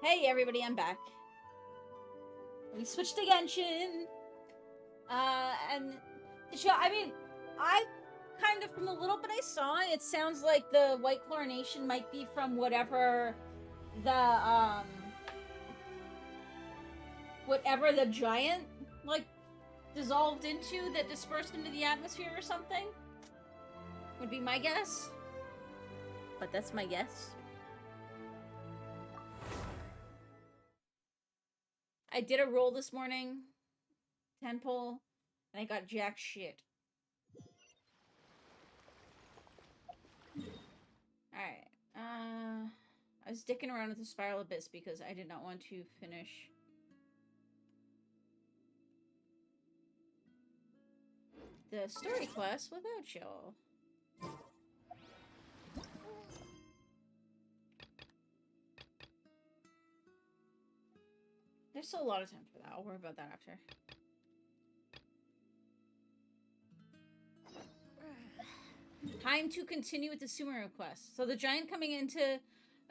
Hey everybody, I'm back. We switched to Genshin. And I mean, I kind of, from the little bit I saw, it sounds like the White Chlorination might be from whatever the giant, like, dissolved into, that dispersed into the atmosphere or something. Would be my guess. But that's my guess. I did a roll this morning. 10 pull. And I got jack shit. Alright. I was dicking around with the Spiral Abyss because I did not want to finish. The story quest without y'all. There's still a lot of time for that. I'll worry about that after. Time to continue with the Sumeru quest. So the giant coming into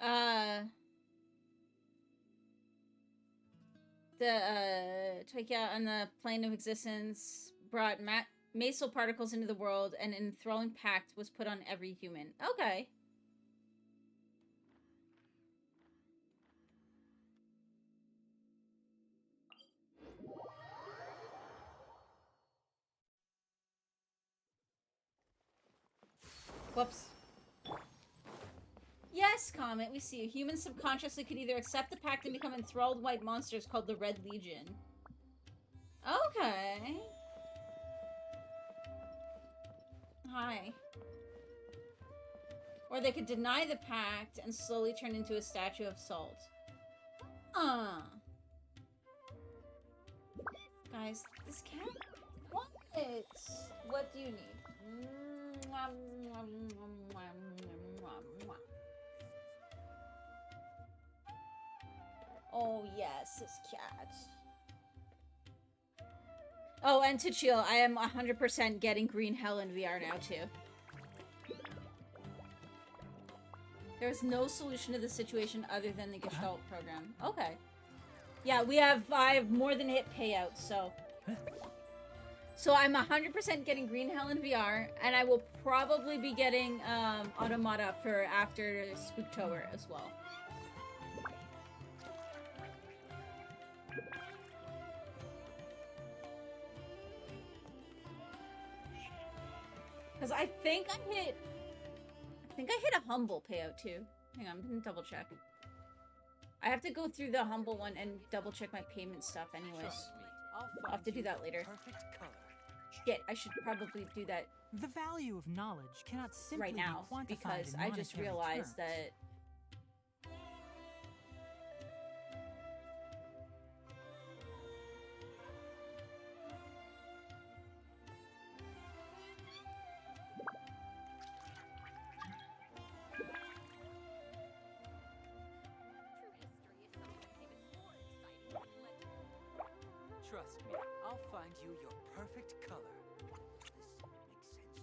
the Tokia on the plane of existence brought mesal particles into the world, and an enthralling pact was put on every human. Okay. Whoops. Yes, Comet, we see. Humans subconsciously could either accept the pact and become enthralled white monsters called the Red Legion. Okay. Hi. Or they could deny the pact and slowly turn into a statue of salt. Guys, this cat... What? What do you need? Oh, yes, this cat. Oh, and to chill, I am 100% getting Green Hell in VR now, too. There's no solution to the situation other than the Gestalt program. Okay. Yeah, I have more than hit payouts, so... So I'm 100% getting Green Hell in VR, and I will probably be getting Automata for after Spooktober as well. Because I think I hit a Humble payout too. Hang on, I'm gonna double check. I have to go through the Humble one and double check my payment stuff anyways. I'll have to do that later. Shit, I should probably do that. The value of knowledge cannot simply right now be quantified because in I just realized terms. that Trust me, I'll find you your perfect color. Does this make sense to you,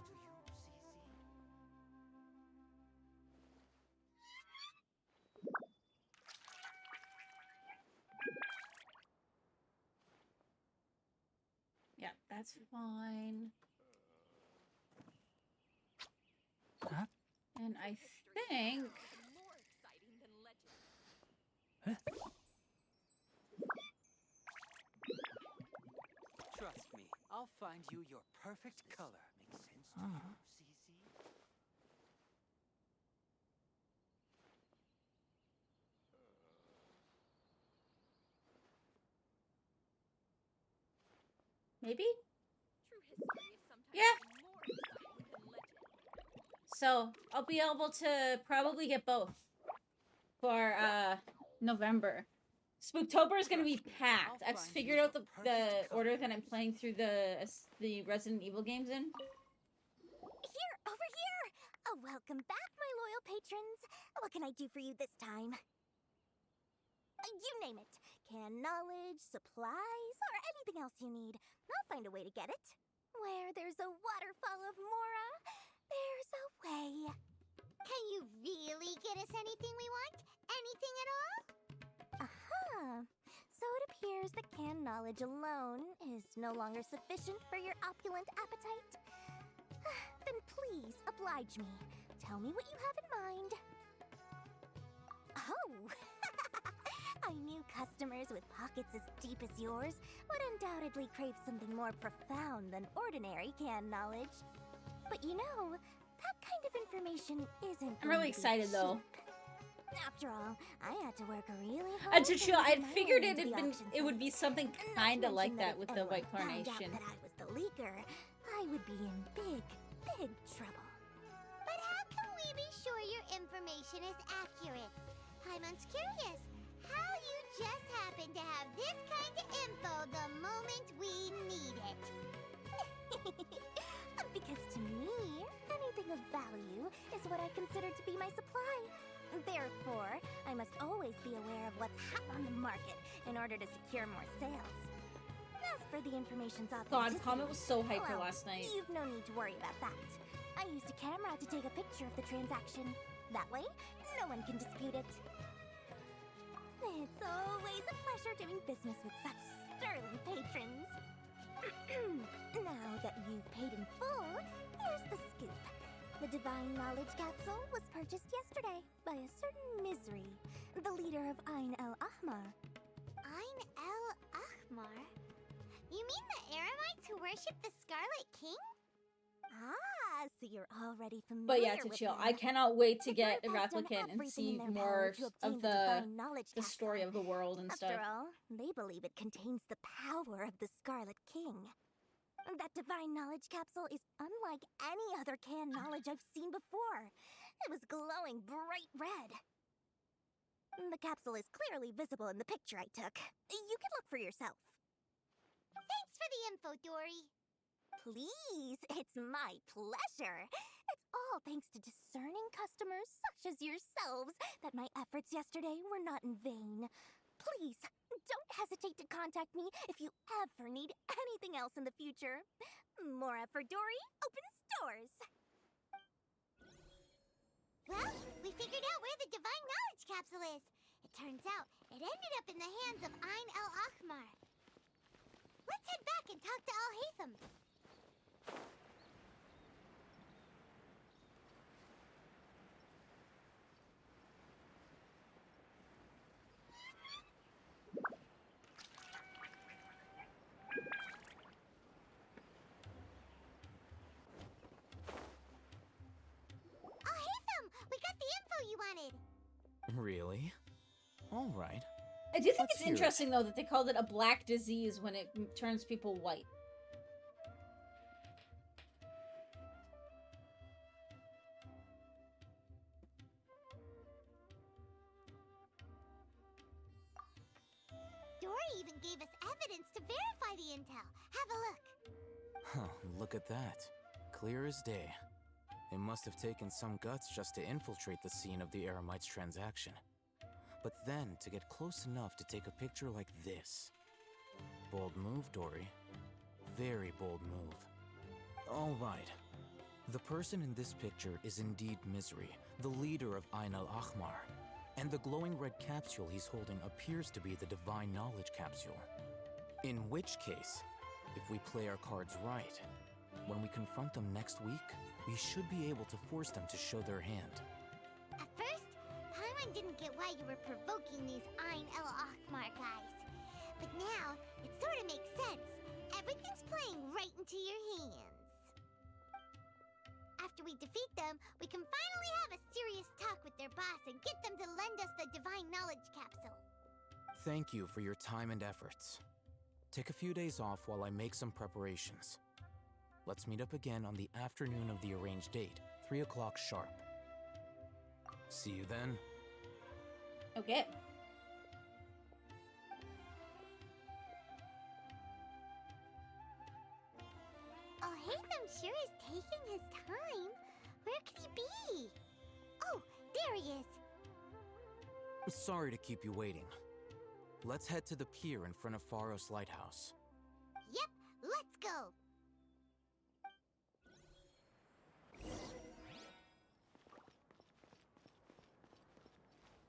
yeah, that's fine. Huh? And I think Trust me, I'll find you your perfect color. Makes sense to you, CC? maybe? Yeah. So I'll be able to probably get both for November. Spooktober is gonna be packed. I've figured out the order that I'm playing through the Resident Evil games in. Here, over here! Welcome back, my loyal patrons. What can I do for you this time? You name it. Can knowledge, supplies, or anything else you need. I'll find a way to get it. Where there's a waterfall of Mora, there's a way. Can you really get us anything we want? Anything at all? discovers that canned knowledge alone is no longer sufficient for your opulent appetite, then please oblige me. Tell me what you have in mind. Oh! I knew customers with pockets as deep as yours would undoubtedly crave something more profound than ordinary canned knowledge. But you know, that kind of information isn't. I'm really excited though. After all, I had to work really hard. To chill, get I'd my figured way into the it would auction be something site. kind of Not to like mention that if with the anyone white found out carnation. that I was the leaker, I would be in big, big trouble. But how can we be sure your information is accurate? Paimon's curious how you just happen to have this kind of info the moment we need it. Because to me, anything of value is what I consider to be my supply. Therefore, I must always be aware of what's hot on the market in order to secure more sales. As for the information's authenticity, God, Comet was so hyper well, last night. you've no need to worry about that. I used a camera to take a picture of the transaction. That way, no one can dispute it. It's always a pleasure doing business with such sterling patrons. Now that you've paid in full, here's the scoop. The Divine Knowledge Capsule was purchased yesterday by a certain Misery, the leader of Ain el-Ahmar. Ain el-Ahmar? You mean the Eremites who worship the Scarlet King? Ah, so you're already familiar But yeah, to with chill. them. I cannot wait to The get a group has done replicant and everything see in their more power to of obtain the Divine Knowledge story Capsule. of the world and After stuff. all, they believe it contains the power of the Scarlet King. That Divine Knowledge Capsule is unlike any other canned knowledge I've seen before. It was glowing bright red. The capsule is clearly visible in the picture I took. You can look for yourself. Thanks for the info, Dory. Please, it's my pleasure. It's all thanks to discerning customers such as yourselves that my efforts yesterday were not in vain. Please, don't hesitate to contact me if you ever need anything else in the future. More effort, Dory, opens doors. Well, we figured out where the Divine Knowledge Capsule is. It turns out it ended up in the hands of Ain el-Ahmar. Let's head back and talk to Al-Haytham. Al-Haytham, we got the info you wanted. Really? All right. I do think Let's it's hear it. interesting though that they called it a black disease when it turns people white. Dory even gave us evidence to verify the intel. Have a look. Huh, look at that. Clear as day. It must have taken some guts just to infiltrate the scene of the Eremites transaction. But then to get close enough to take a picture like this. Bold move, Dory. Very bold move. All right. The person in this picture is indeed Misery, the leader of Ain el-Ahmar. And the glowing red capsule he's holding appears to be the Divine Knowledge Capsule. In which case, if we play our cards right, when we confront them next week, we should be able to force them to show their hand. At first, Paimon didn't get why you were provoking these Ain el-Ahmar guys. But now, it sort of makes sense. Everything's playing right into your hands. After we defeat them, we can finally have a serious talk with their boss and get them to lend us the Divine Knowledge Capsule. Thank you for your time and efforts. Take a few days off while I make some preparations. Let's meet up again on the afternoon of the arranged date, 3 o'clock sharp. See you then. Okay. Al-Haytham sure is taking his time. Where could he be? Oh, there he is. Sorry to keep you waiting. Let's head to the pier in front of Pharos Lighthouse. Yep, let's go.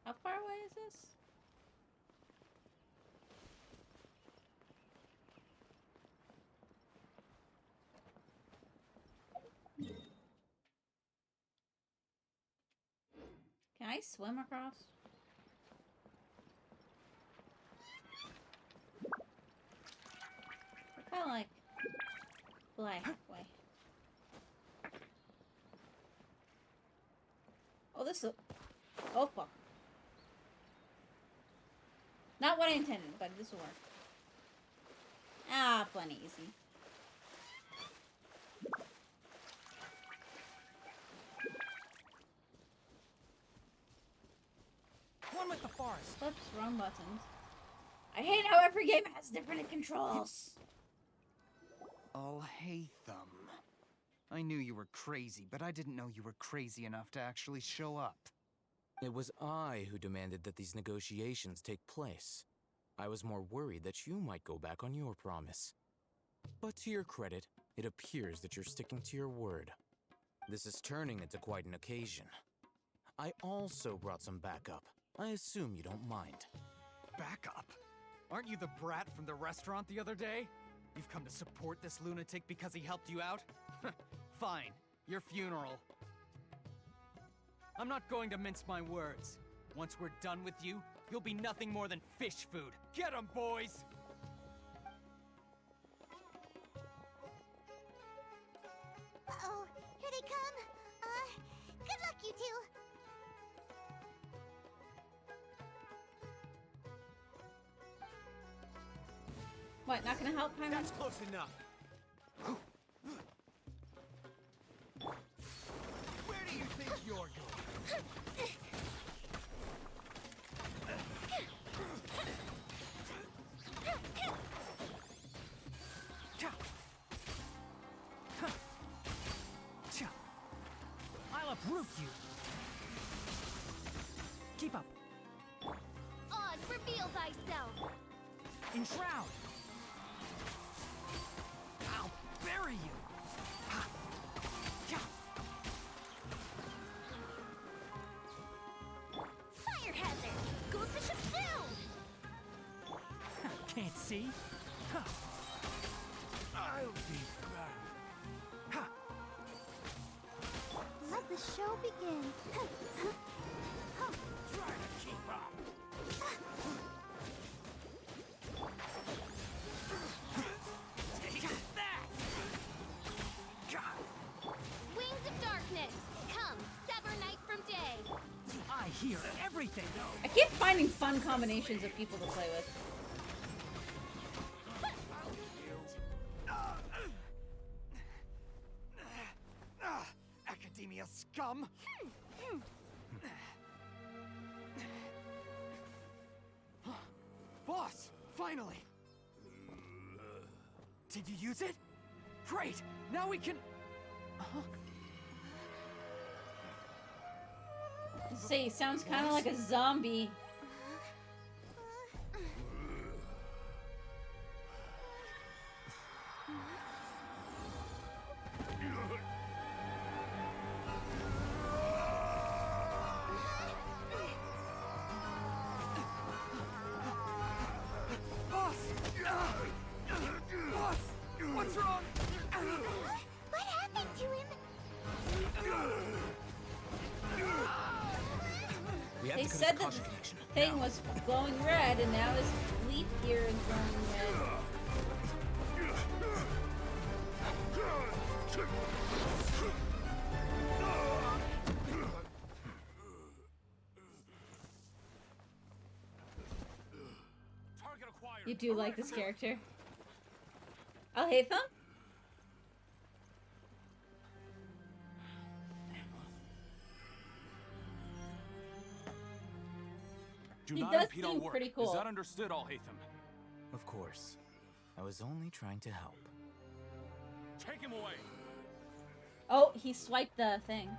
How far away is this? Can I swim across? We're kind of like halfway. Oh, this will... Oh, fuck. Not what I intended, but this will work. Ah, plenty easy. One with the forest. Flips, wrong buttons. I hate how every game has different controls. Oh, Hatham. I knew you were crazy, but I didn't know you were crazy enough to actually show up. It was I who demanded that these negotiations take place. I was more worried that you might go back on your promise. But to your credit, it appears that you're sticking to your word. This is turning into quite an occasion. I also brought some backup. I assume you don't mind. Backup? Aren't you the brat from the restaurant the other day? You've come to support this lunatic because he helped you out? Fine, your funeral. I'm not going to mince my words. Once we're done with you, you'll be nothing more than fish food. Get 'em, boys! Uh-oh, here they come. Good luck, you two. What, not gonna help, Paimon? That's close enough. Where do you think you're going? I'll uproot you. Keep up. Oz, reveal thyself. Enshroud. I'll bury you. Ha. Ja. Fire hazard. Go bishop down. Can't see. Ha. I'll be back. Ha. Let the show begin. Try to keep up. Take that. Wings of darkness. Come, sever night from day. I hear everything. I keep finding fun combinations of people to play with. Academia scum! Boss! Finally! Did you use it? Great! Now we can... Say, he sounds kind of like a zombie. Boss! Boss! What's wrong? What happened to him? We have They to said connect that caution the connection. thing Now. was glowing red, and now his leaf gear is glowing red. Target acquired. You do like this character? I'll hate them? Do He not does impede our seem work. pretty cool. Is that understood, Al-Haytham? Of course. I was only trying to help. Take him away. Oh, he swiped the thing.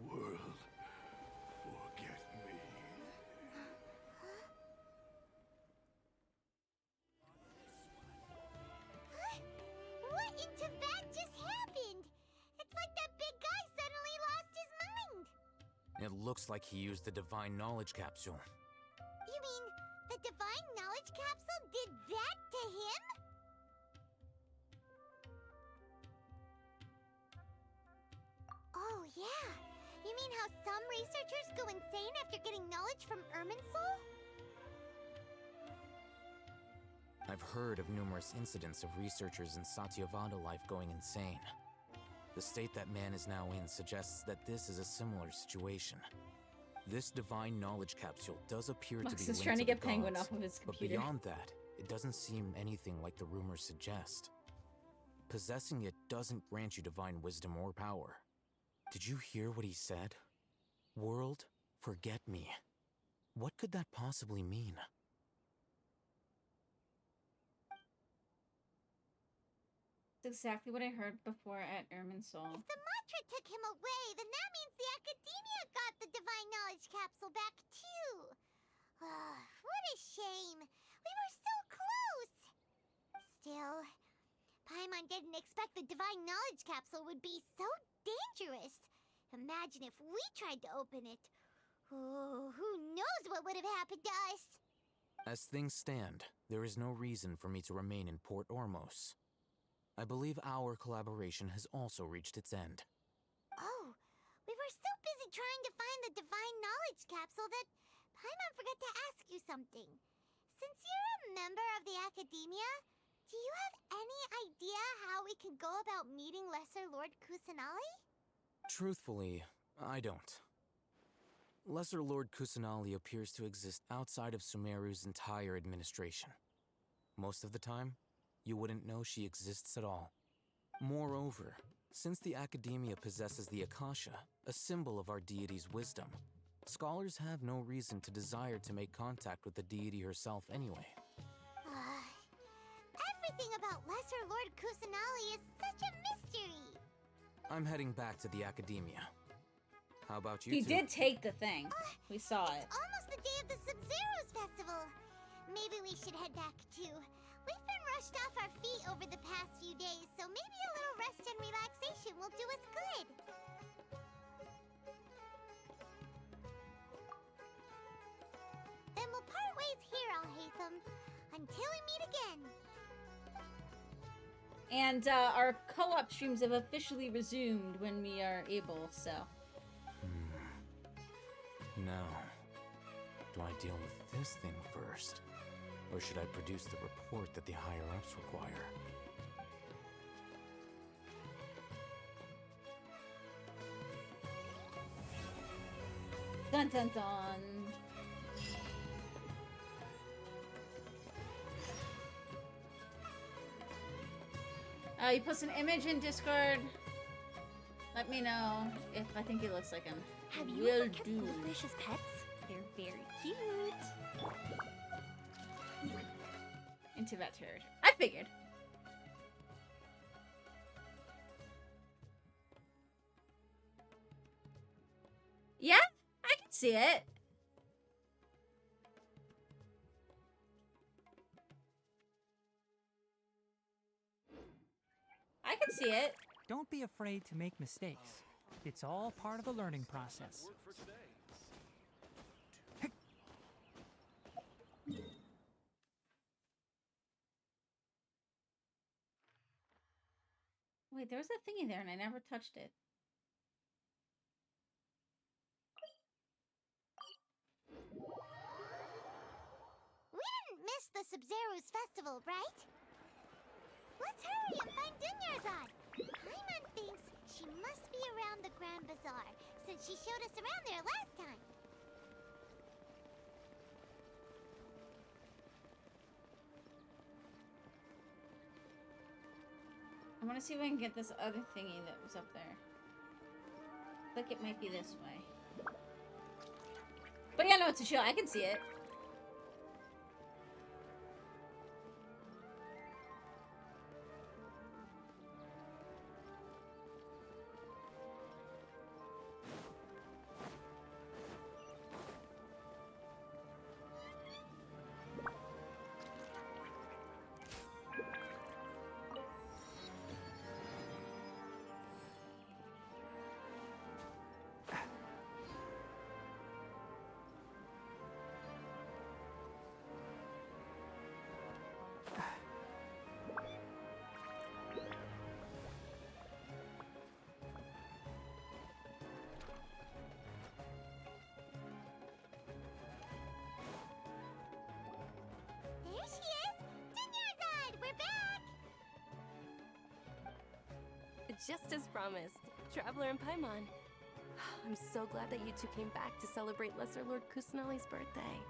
World, forget me. What in Tibet just happened? It's like that big guy suddenly lost his It looks like he used the Divine Knowledge Capsule. You mean the Divine Knowledge Capsule did that to him? Oh, yeah. You mean how some researchers go insane after getting knowledge from Irminsul? I've heard of numerous incidents of researchers in Satyavada life going insane. The state that man is now in suggests that this is a similar situation. This Divine Knowledge Capsule does appear to be Max is linked trying to the get Penguin gods, off of his but computer. beyond that, it doesn't seem anything like the rumors suggest. Possessing it doesn't grant you divine wisdom or power. Did you hear what he said? World, forget me. What could that possibly mean? That's exactly what I heard before at Irminsul. If the mantra took him away, then that means the Academia got the Divine Knowledge Capsule back too. What a shame. We were so close. Still, Paimon didn't expect the Divine Knowledge Capsule would be so dangerous. Imagine if we tried to open it. Oh, who knows what would have happened to us? As things stand, there is no reason for me to remain in Port Ormos. I believe our collaboration has also reached its end. Oh, we were so busy trying to find the Divine Knowledge Capsule that Paimon forgot to ask you something. Since you're a member of the Academia, do you have any idea how we can go about meeting Lesser Lord Kusanali? Truthfully, I don't. Lesser Lord Kusanali appears to exist outside of Sumeru's entire administration. Most of the time, you wouldn't know she exists at all. Moreover, since the Academia possesses the Akasha, a symbol of our deity's wisdom, scholars have no reason to desire to make contact with the deity herself anyway. Everything about Lesser Lord Kusanali is such a mystery. I'm heading back to the Academia. How about you He two? did take the thing. We saw it. It's almost the day of the Sub-Zero's festival. Maybe we should head back too. We've been rushed off our feet over the past few days, so maybe a little rest and relaxation will do us good. Then we'll part ways here, Alhaitham, until we meet again. And our co-op streams have officially resumed when we are able, so. Now, do I deal with this thing first? Or should I produce the report that the higher-ups require? Dun dun dun. You post an image in Discord. Let me know if I think he looks like him. Have you Will ever kept do. goldfish as pets? They're very cute. Into that territory. I figured. Yeah, I can see it. I can see it. Don't be afraid to make mistakes. It's all part of the learning process. Wait, there was a thingy there and I never touched it. We didn't miss the Sub-Zero's festival, right? Let's hurry and find Dunyarzad. Paimon thinks she must be around the Grand Bazaar, since she showed us around there last time. I want to see if I can get this other thingy that was up there. I think it might be this way. But yeah, no, it's a show. I can see it. just as promised. Traveler and Paimon. I'm so glad that you two came back to celebrate Lesser Lord Kusanali's birthday.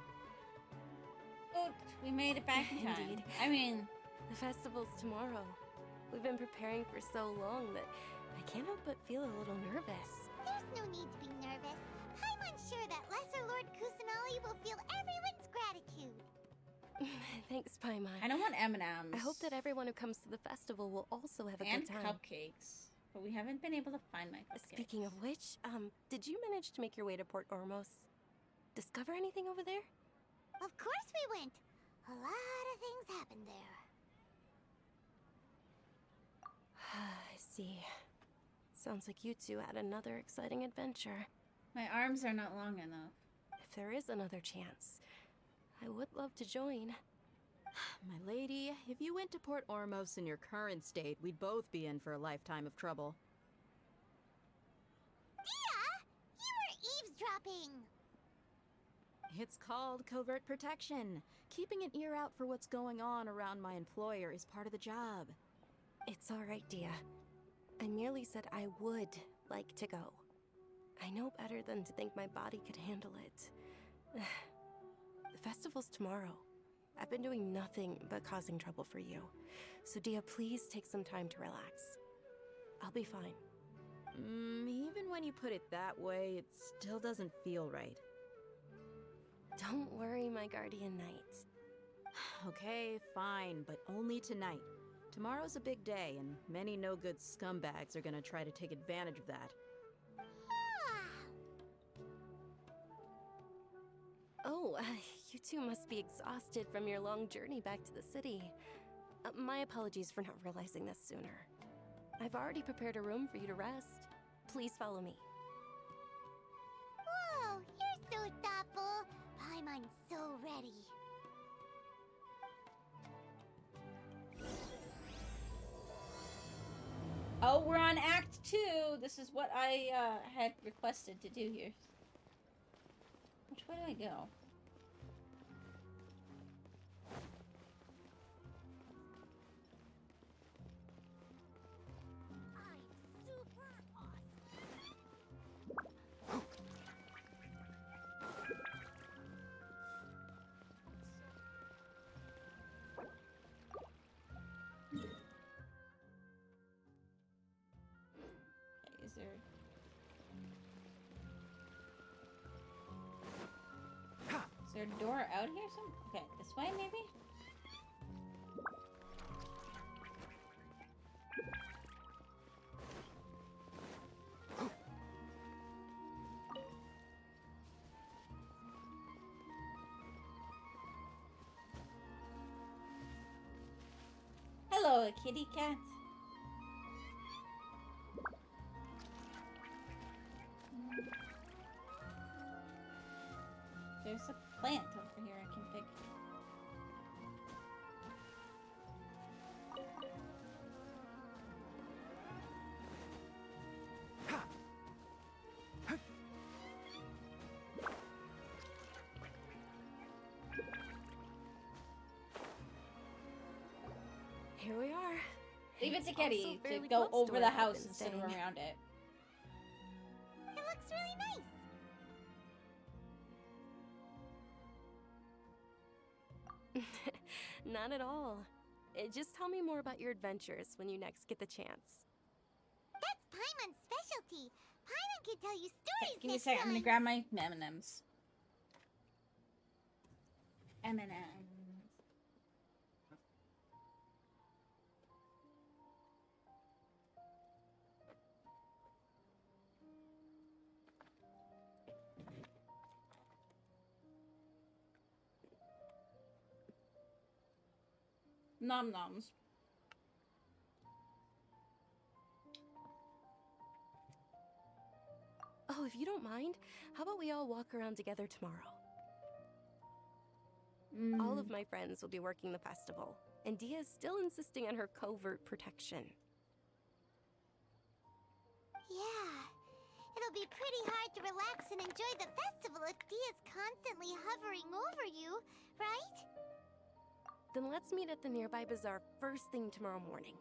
Oh, we made it back in time. Indeed. I mean, The festival's tomorrow. We've been preparing for so long that I can't help but feel a little nervous. There's no need to be nervous. Paimon's sure that Lesser Lord Kusanali will feel everyone's gratitude. Thanks, Paimon. I don't want M&Ms. I hope that everyone who comes to the festival will also have a and good time. cupcakes. But we haven't been able to find my cupcakes. Speaking of which, did you manage to make your way to Port Ormos? Discover anything over there? Of course we went. A lot of things happened there. I see. Sounds like you two had another exciting adventure. My arms are not long enough. If there is another chance, I would love to join. My lady, if you went to Port Ormos in your current state, we'd both be in for a lifetime of trouble. Dia! You were eavesdropping! It's called covert protection. Keeping an ear out for what's going on around my employer is part of the job. It's all right, Dia. I merely said I would like to go. I know better than to think my body could handle it. The festival's tomorrow. I've been doing nothing but causing trouble for you. So Dia, please take some time to relax. I'll be fine. Even when you put it that way, it still doesn't feel right. Don't worry, my guardian knight. Okay, fine, but only tonight. Tomorrow's a big day, and many no-good scumbags are gonna try to take advantage of that. Oh, you two must be exhausted from your long journey back to the city. My apologies for not realizing this sooner. I've already prepared a room for you to rest. Please follow me. Whoa, you're so thoughtful. Paimon's so ready. Oh, we're on Act 2. This is what I had requested to do here. Which way do I go? I'm super awesome. Is there... Is there a door out here? Okay, this way maybe? Hello, kitty cat. There's a plant over here I can pick. Here we are. Leave it It's to Kitty also to fairly go close to over where the I've house been instead of staying. around it. It looks really nice. Not at all. Just tell me more about your adventures when you next get the chance. That's Paimon's specialty. Paimon can tell you stories Give me a next second. I'm time. gonna grab my M&Ms. M&Ms. Nom noms. Oh, if you don't mind, how about we all walk around together tomorrow? All of my friends will be working the festival, and Dia is still insisting on her covert protection. Yeah. It'll be pretty hard to relax and enjoy the festival if Dia's constantly hovering over you, right? Then let's meet at the nearby bazaar first thing tomorrow morning.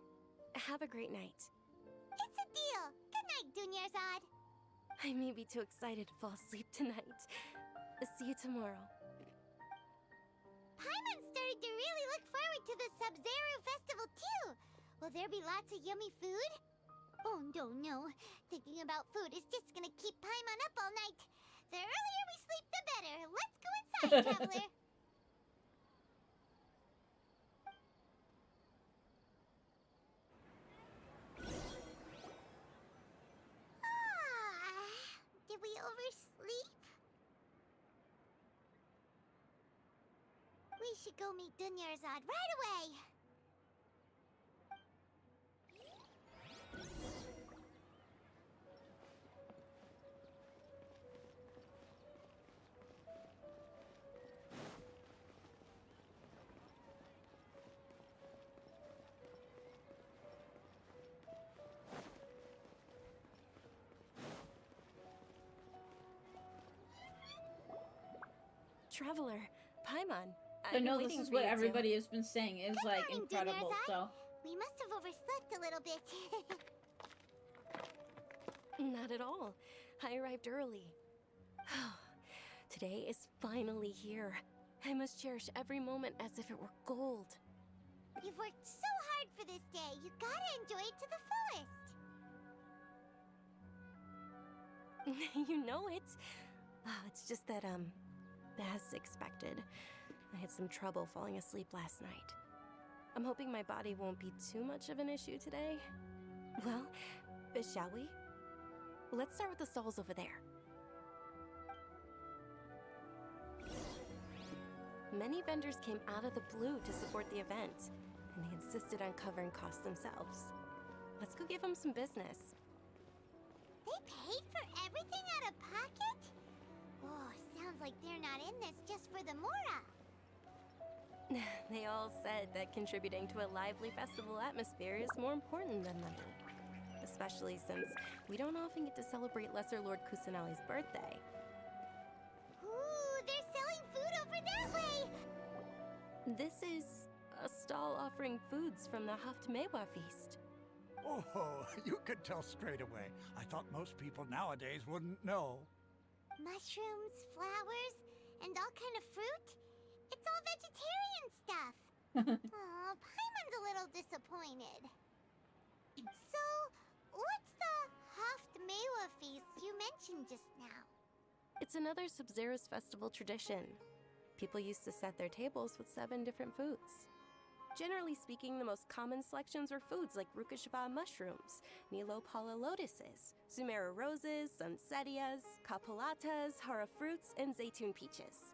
Have a great night. It's a Dunyarzad. I may be too excited to fall asleep tonight. See you tomorrow. Paimon started to really look forward to the Sub-Zero Festival too. Will there be lots of yummy food? Oh no. Thinking about food is just gonna keep Paimon up all night. The earlier we sleep, the better. Let's go inside, Traveler. Did we oversleep? We should go meet Dunyarzad right away. Traveler, Paimon. I know been this waiting is for what you to- everybody has been saying. It's Good like morning, incredible. Dunyarzad. So We must have overslept a little bit. Not at all. I arrived early. Today is finally here. I must cherish every moment as if it were gold. You've worked so hard for this day. You gotta enjoy it to the fullest. You know it. It's just that, as expected, I had some trouble falling asleep last night. I'm hoping my body won't be too much of an issue today. Well, shall we? Let's start with the stalls over there. Many vendors came out of the blue to support the event, and they insisted on covering costs themselves. Let's go give them some business. They paid for everything out of pocket? Oh, sounds like they're not in this just for the Mora. They all said that contributing to a lively festival atmosphere is more important than money. Especially since we don't often get to celebrate Lesser Lord Kusanali's birthday. Ooh, they're selling food over that way! This is a stall offering foods from the Haftmewa feast. Oh, you could tell straight away. I thought most people nowadays wouldn't know. Mushrooms, flowers, and all kind of fruit? It's all vegetarian stuff. Aw, Paimon's a little disappointed. So, what's the Haftmewa feast you mentioned just now? It's another Sub-Zero's festival tradition. People used to set their tables with 7 different foods. Generally speaking, the most common selections were foods like Rukashava mushrooms, Nilopala lotuses, Sumera roses, Sunsetias, Kapalatas, Hara fruits, and Zaytun peaches.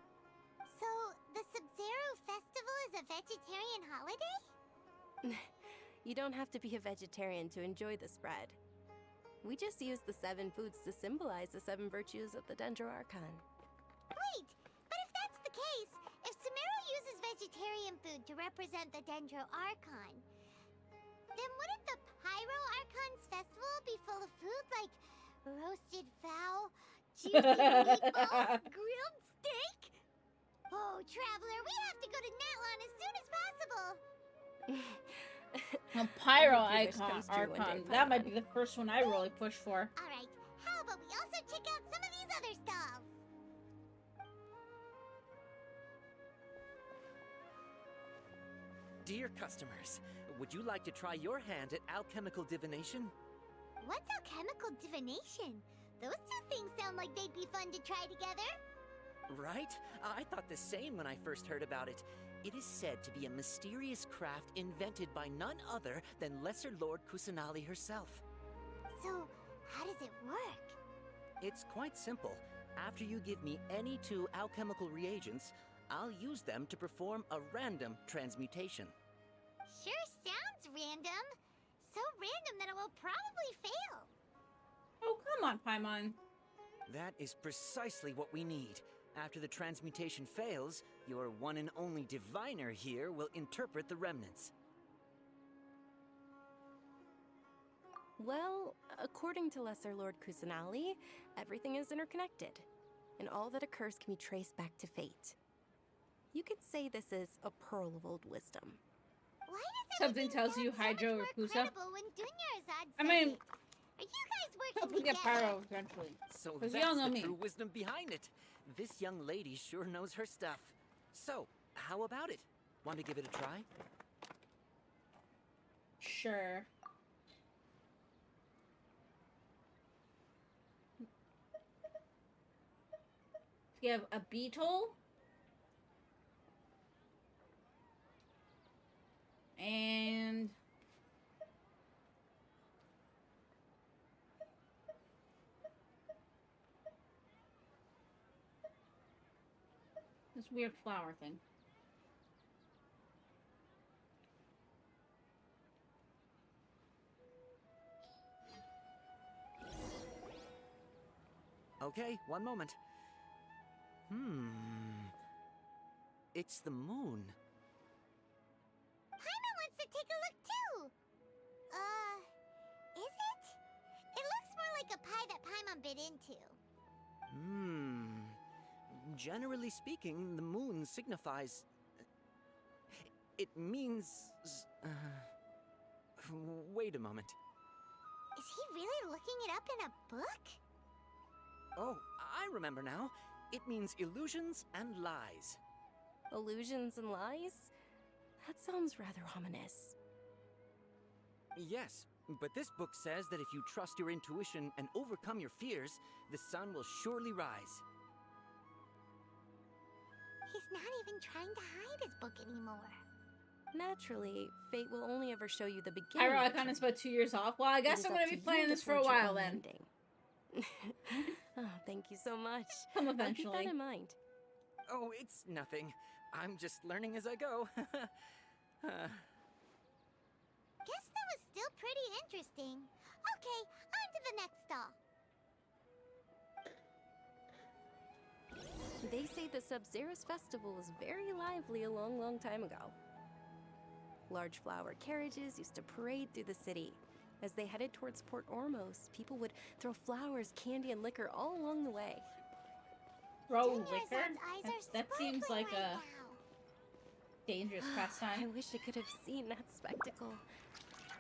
So, the Sub-Zero Festival is a vegetarian holiday? You don't have to be a vegetarian to enjoy the spread. We just use the 7 foods to symbolize the 7 virtues of the Dendro Archon. Wait, but if that's the case, if Sumero uses vegetarian food to represent the Dendro Archon, then wouldn't the Pyro Archon's festival be full of food like roasted fowl, juicy meatballs, grilled steak? Oh, Traveler, we have to go to Natlan as soon as possible! a pyro I hope your wish icon comes true one day, archon. That might Paimon. be the first one I really push for. Alright, how about we also check out some of these other stalls? Dear customers, would you like to try your hand at alchemical divination? What's alchemical divination? Those two things sound like they'd be fun to try together. Right? I thought the same when I first heard about it. It is said to be a mysterious craft invented by none other than Lesser Lord Kusanali herself. So, how does it work? It's quite simple. After you give me any 2 alchemical reagents, I'll use them to perform a random transmutation. Sure sounds random. So random that it will probably fail. Oh, come on, Paimon. That is precisely what we need. After the transmutation fails, your one and only diviner here will interpret the remnants. Well, according to Lesser Lord Kusanali, everything is interconnected, and all that occurs can be traced back to fate. You could say this is a pearl of old wisdom. Why does Something everything tells you sound so Hydro much or more Kusa? credible when Dunyarzad I says mean, it? Are you guys Hope working we get together? Pyro eventually. So 'Cause that's y'all know the me. true wisdom behind it. This young lady sure knows her stuff. So, how about it? Want to give it a try? Sure. You have a beetle. And this weird flower thing. Okay, one moment. It's the moon. Paimon wants to take a look too. Is it? It looks more like a pie that Paimon bit into. Generally speaking, the moon signifies... It means... Wait a moment. Is he really looking it up in a book? Oh, I remember now. It means illusions and lies. Illusions and lies? That sounds rather ominous. Yes, but this book says that if you trust your intuition and overcome your fears, the sun will surely rise. He's not even trying to hide his book anymore. Naturally, fate will only ever show you the beginning. Pyro of the Icon is journey. about 2 years off. Well, I It guess is I'm up gonna to be you playing to this for a forge your while own then. ending. Oh, thank you so much. Come I'll keep eventually. that in mind. Oh, it's nothing. I'm just learning as I go. Guess that was still pretty interesting. Okay, on to the next stall. They say the Sub-Zero's festival was very lively a long, long time ago. Large flower carriages used to parade through the city. As they headed towards Port Ormos, people would throw flowers, candy, and liquor all along the way. Throw Junior's liquor? eyes are That seems sparkling like right a now. dangerous I pastime. wish I could have seen that spectacle.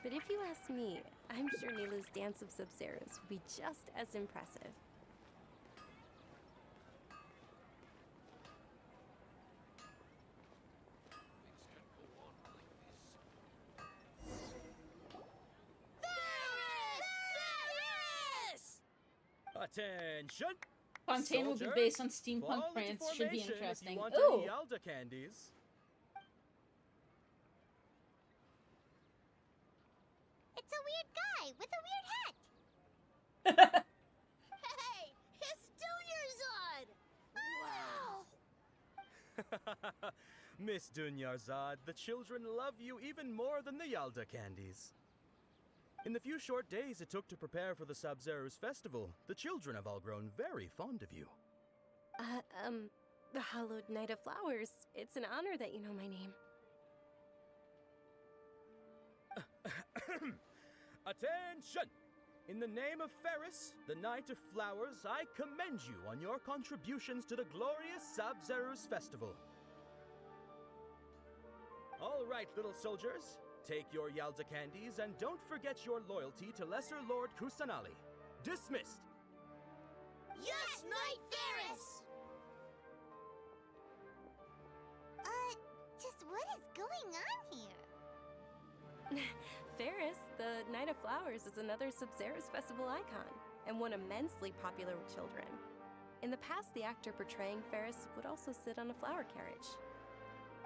But if you ask me, I'm sure Nilu's dance of Sub-Zeros would be just as impressive. Attention! Fontaine will be Soldiers, based on steampunk fall into France. Should be formation interesting. If you want Ooh! any Yalda candies. It's a weird guy with a weird hat. Hey, it's Junior Zod! Wow! Miss Dunyarzad, the children love you even more than the Yalda candies. In the few short days it took to prepare for the Sub-Zero's festival, the children have all grown very fond of you. The Hallowed Knight of Flowers. It's an honor that you know my name. Attention! In the name of Ferris, the Knight of Flowers, I commend you on your contributions to the glorious Sub-Zero's festival. All right, little soldiers, take your Yalda candies and don't forget your loyalty to Lesser Lord Kusanali. Dismissed! Yes, Knight Ferris! Just what is going on here? Ferris, the Knight of Flowers, is another Sub-Zero's festival icon, and one immensely popular with children. In the past, the actor portraying Ferris would also sit on a flower carriage.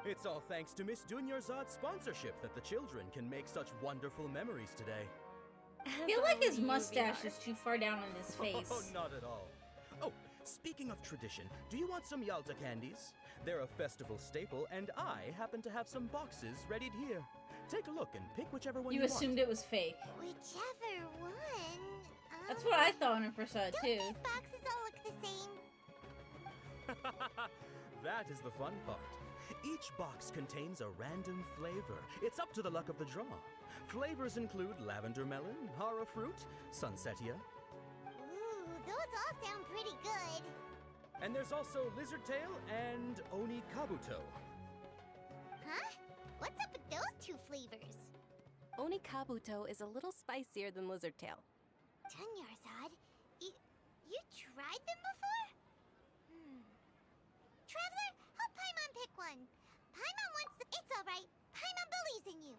It's all thanks to Miss Dunyarzad's sponsorship that the children can make such wonderful memories today. I feel like his mustache is too far down on his face. Oh, not at all. Oh, speaking of tradition, do you want some Yalda candies? They're a festival staple, and I happen to have some boxes readied here. Take a look and pick whichever one you You want. assumed it was fake. Whichever one. That's what I thought when I first saw it too. These boxes all look the same. That is the fun part. Each box contains a random flavor. It's up to the luck of the draw. Flavors include lavender melon, hara fruit, sunsetia, Ooh, those all sound pretty good. and there's also lizard tail and oni kabuto. Huh? What's up with those two flavors? Oni Kabuto is a little spicier than Lizard Tail. Dunyarzad? You tried them before? Traveler, help Paimon pick one. Paimon wants the... It's alright. Paimon believes in you.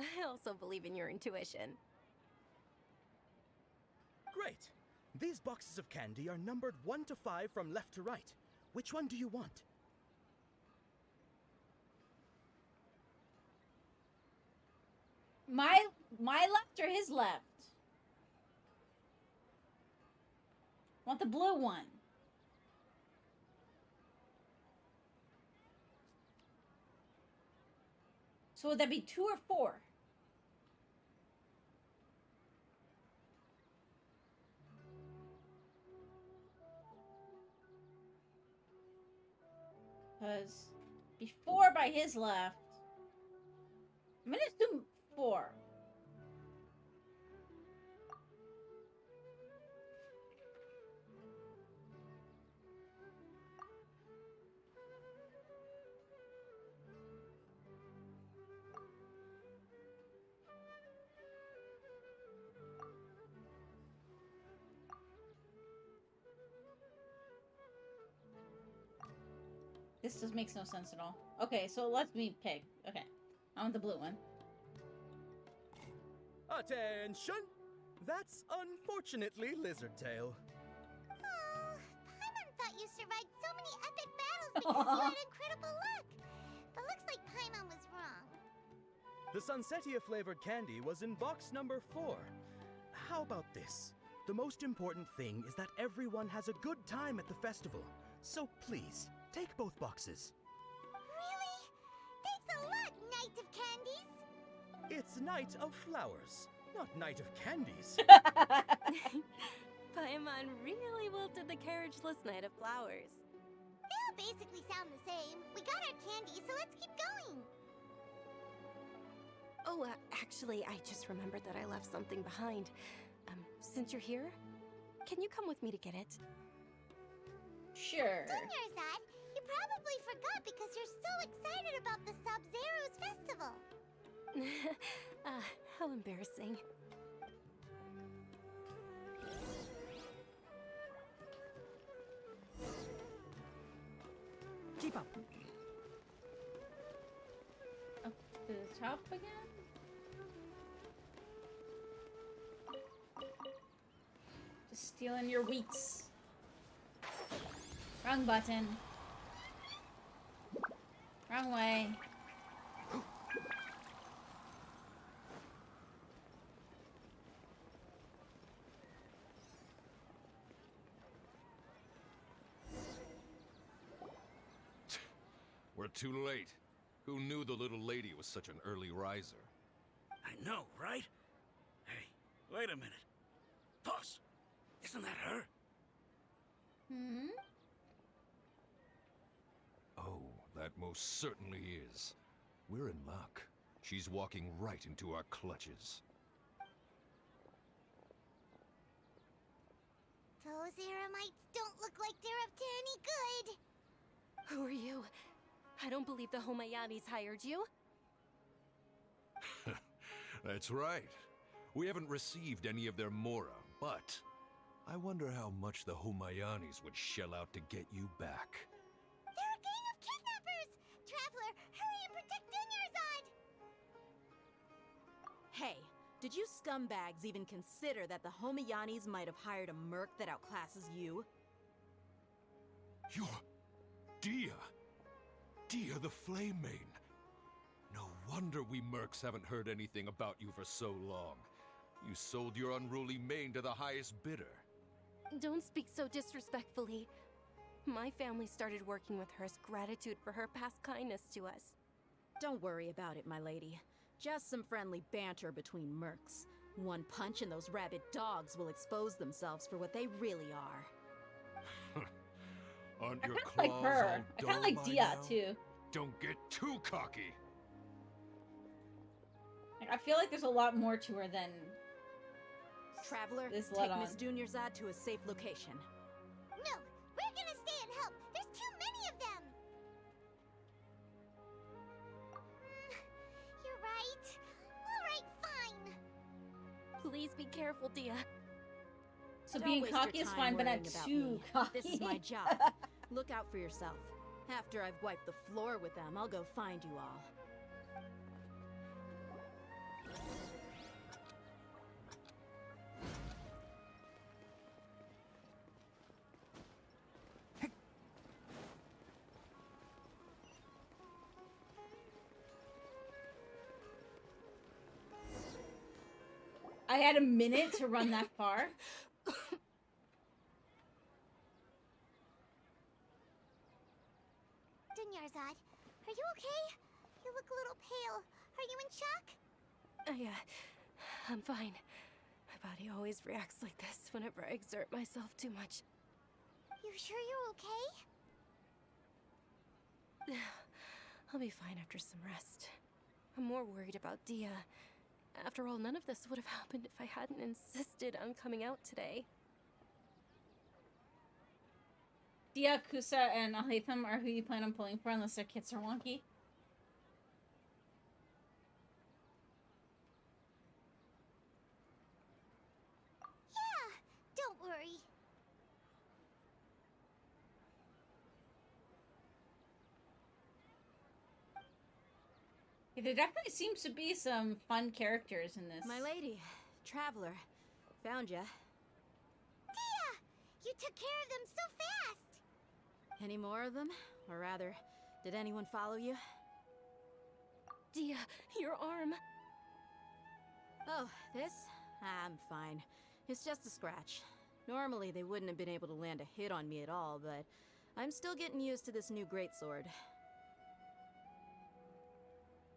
I also believe in your intuition. Great. These boxes of candy are numbered 1 to 5 from left to right. Which one do you want? My left or his left? Want the blue one. So would that be 2 or 4? Because before by his left, I'm gonna assume 4. This just makes no sense at all. Okay, so let me pick. Okay, I want the blue one. Attention! That's unfortunately Lizardtail. Oh, Paimon thought you survived so many epic battles because you had incredible luck. But looks like Paimon was wrong. The Sunsetia flavored candy was in box number 4. How about this? The most important thing is that everyone has a good time at the festival. So please, take both boxes. Really? Thanks a lot, Knight of Candies. It's Night of Flowers, not Night of Candies. Paimon really wilted the carriageless Knight of Flowers. They all basically sound the same. We got our candy, so let's keep going. Oh, actually, I just remembered that I left something behind. Since you're here, can you come with me to get it? Sure. Dunyarzad, you probably forgot because you're so excited about the Sub-Zero's festival. How embarrassing. Keep up. Up to the top again? Just stealing your wheats. Wrong button. Wrong way. We're too late. Who knew the little lady was such an early riser? I know, right? Hey, wait a minute. Boss, isn't that her? Hmm? Oh, that most certainly is. We're in luck. She's walking right into our clutches. Those Eremites don't look like they're up to any good. Who are you? I don't believe the Homayanis hired you. That's right. We haven't received any of their mora, but I wonder how much the Homayanis would shell out to get you back. They're a gang of kidnappers! Traveler, hurry and protect Dunyarzad! Hey, did you scumbags even consider that the Homayanis might have hired a merc that outclasses you? You're... Dia! Dia the Flame Main! No wonder we mercs haven't heard anything about you for so long. You sold your unruly mane to the highest bidder. Don't speak so disrespectfully. My family started working with her as gratitude for her past kindness to us. Don't worry about it, my lady. Just some friendly banter between mercs. One punch and those rabid dogs will expose themselves for what they really are. Aren't I your kinda claws like her. all I dull kinda like by Dia, now? too. Don't get too cocky. Like, I feel like there's a lot more to her than Traveler, this take let on. Miss Dunyarzad to a safe location. No, we're gonna stay and help. There's too many of them. You're right. All right, fine. Please be careful, Dia. So Don't being waste your cocky is time fine, but not worrying about too me. cocky. This is my job. Look out for yourself. After I've wiped the floor with them, I'll go find you all. I had a minute to run that far. Dunyarzad, are you okay? You look a little pale. Are you in shock? Yeah, I'm fine. My body always reacts like this whenever I exert myself too much. You sure you're okay? I'll be fine after some rest. I'm more worried about Dia. After all, none of this would have happened if I hadn't insisted on coming out today. Dia, Kusa, and Alhaitham are who you plan on pulling for unless their kits are wonky. Yeah, don't worry. Yeah, there definitely seems to be some fun characters in this. My lady, traveler, found ya. Dia! You took care of them so fast! Any more of them? Or rather, did anyone follow you? Dia, your arm. Oh, this? I'm fine. It's just a scratch. Normally, they wouldn't have been able to land a hit on me at all, but I'm still getting used to this new greatsword.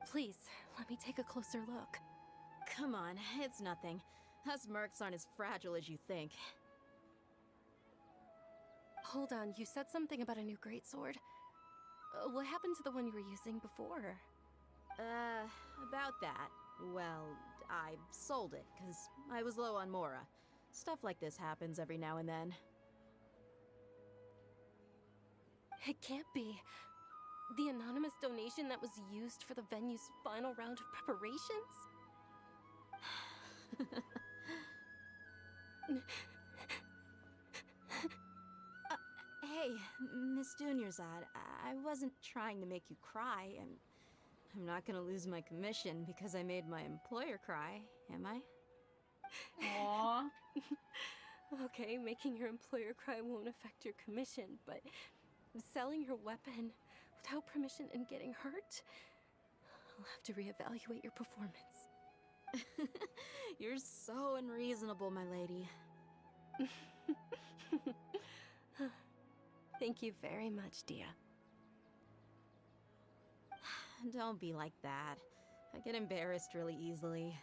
Please, let me take a closer look. Come on, it's nothing. Us mercs aren't as fragile as you think. Hold on, you said something about a new greatsword. What happened to the one you were using before? About that. Well, I sold it, because I was low on Mora. Stuff like this happens every now and then. It can't be. The anonymous donation that was used for the venue's final round of preparations? Hey, Miss Dunyarzad, I wasn't trying to make you cry. I'm not gonna lose my commission because I made my employer cry, am I? Aww. Okay, making your employer cry won't affect your commission, but selling your weapon without permission and getting hurt? I'll have to reevaluate your performance. You're so unreasonable, my lady. Thank you very much, Dia. Don't be like that. I get embarrassed really easily.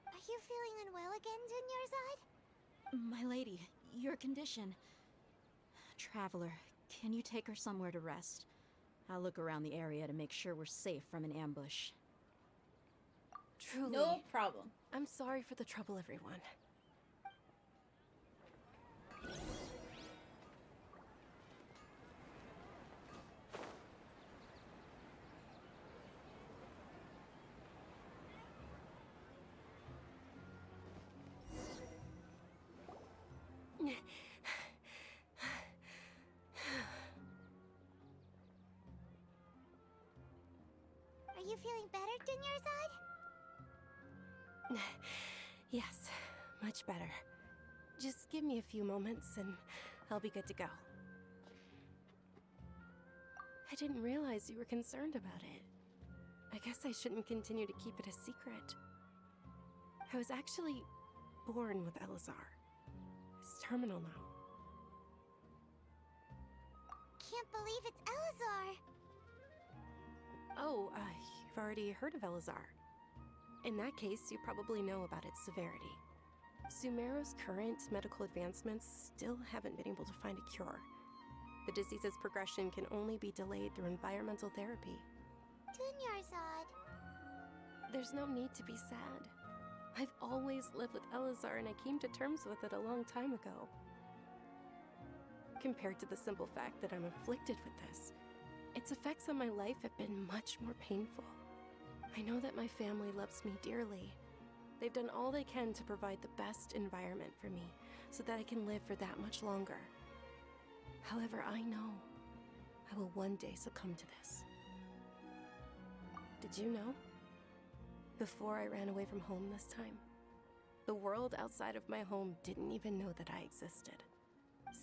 Are you feeling unwell again, Dunyarzad? My lady, your condition. Traveler, can you take her somewhere to rest? I'll look around the area to make sure we're safe from an ambush. Truly. No problem. I'm sorry for the trouble, everyone. Are you feeling better, Dunyarzad? Yes, much better. Just give me a few moments and I'll be good to go. I didn't realize you were concerned about it. I guess I shouldn't continue to keep it a secret. I was actually born with Elazar. It's terminal now. Can't believe it's Elazar! Oh, you've already heard of Elazar. In that case, you probably know about its severity. Sumeru's current medical advancements still haven't been able to find a cure. The disease's progression can only be delayed through environmental therapy. Dunyarzad. There's no need to be sad. I've always lived with Elazar and I came to terms with it a long time ago. compared to the simple fact that I'm afflicted with this. Its effects on my life have been much more painful. I know that my family loves me dearly. They've done all they can to provide the best environment for me so that I can live for that much longer. However, I know I will one day succumb to this. Did you know? Before I ran away from home this time, the world outside of my home didn't even know that I existed.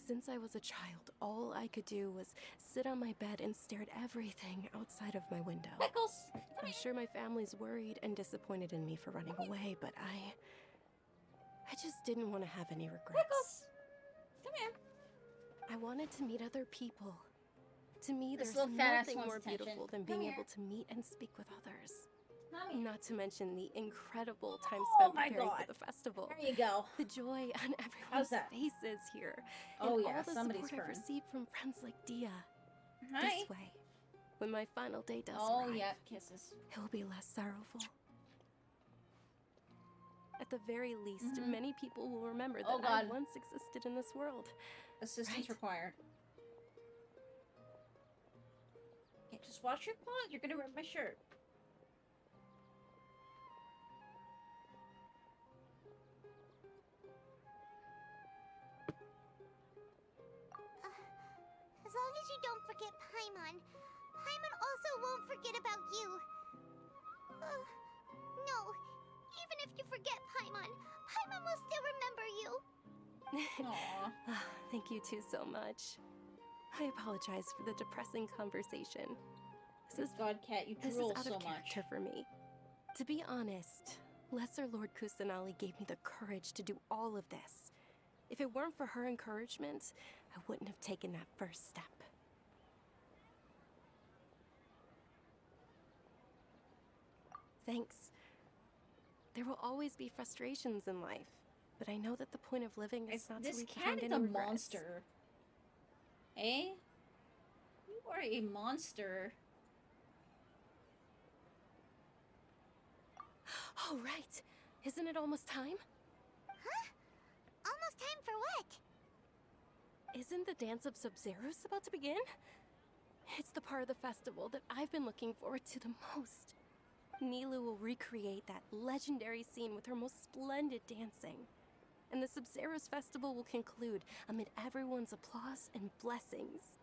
Since I was a child, all I could do was sit on my bed and stare at everything outside of my window. Pickles! I'm sure my family's worried and disappointed in me for running away, but I just didn't want to have any regrets. Pickles! Come here. I wanted to meet other people. To me, This there's little fat ass nothing wants more attention. beautiful than Come being here. able to meet and speak with others. Come here. Not to mention the incredible time Oh spent my preparing God. for the festival. There you go. The joy on How's everyone's that? faces here. Oh and yeah, all the somebody's support I've purring. received from friends like Dia. Hi. This way, when my final day does Oh arrive, yeah, kisses. it will be less sorrowful. At the very least, Mhm. many people will remember that Oh, I God. once existed in this world. Assistance Right. required. Okay, just wash your paws. You're gonna rip my shirt. As long as you don't forget Paimon, Paimon also won't forget about you. No, even if you forget Paimon, Paimon will still remember you. Aww. Thank you two so much. I apologize for the depressing conversation. This is God, Cat, you This is drool out so of much. character for me. To be honest, Lesser Lord Kusanali gave me the courage to do all of this. If it weren't for her encouragement, I wouldn't have taken that first step. Thanks. There will always be frustrations in life, but I know that the point of living is not to This leave cat behind is any a regrets. monster. Eh? You are a monster. Oh, right. Isn't it almost time? Huh? Almost time for what? Isn't the Dance of Sub-Zeros about to begin? It's the part of the festival that I've been looking forward to the most. Nilu will recreate that legendary scene with her most splendid dancing. And the Sub-Zeros festival will conclude amid everyone's applause and blessings.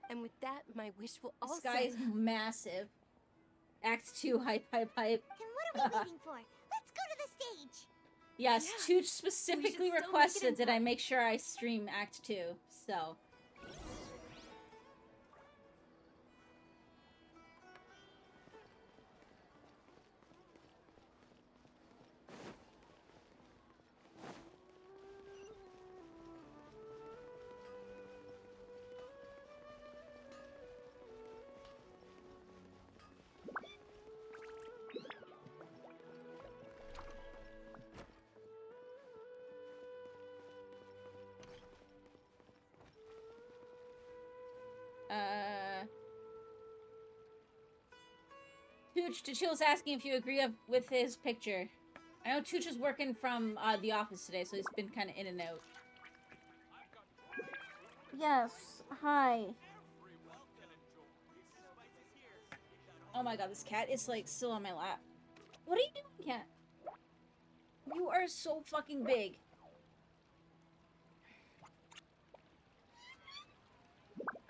And with that, my wish will This also... guy is massive. Act 2, hype, hype, hype. Then what are we waiting for? Let's go to the stage. Yes, Yeah, Tooch specifically still make it in requested that I time. make sure I stream Act 2, so... Tooch, Chill's asking if you agree with his picture. I know Tooch is working from the office today, so he's been kind of in and out. Yes, hi. Oh my god, this cat is like still on my lap. What are you doing, cat? You are so fucking big.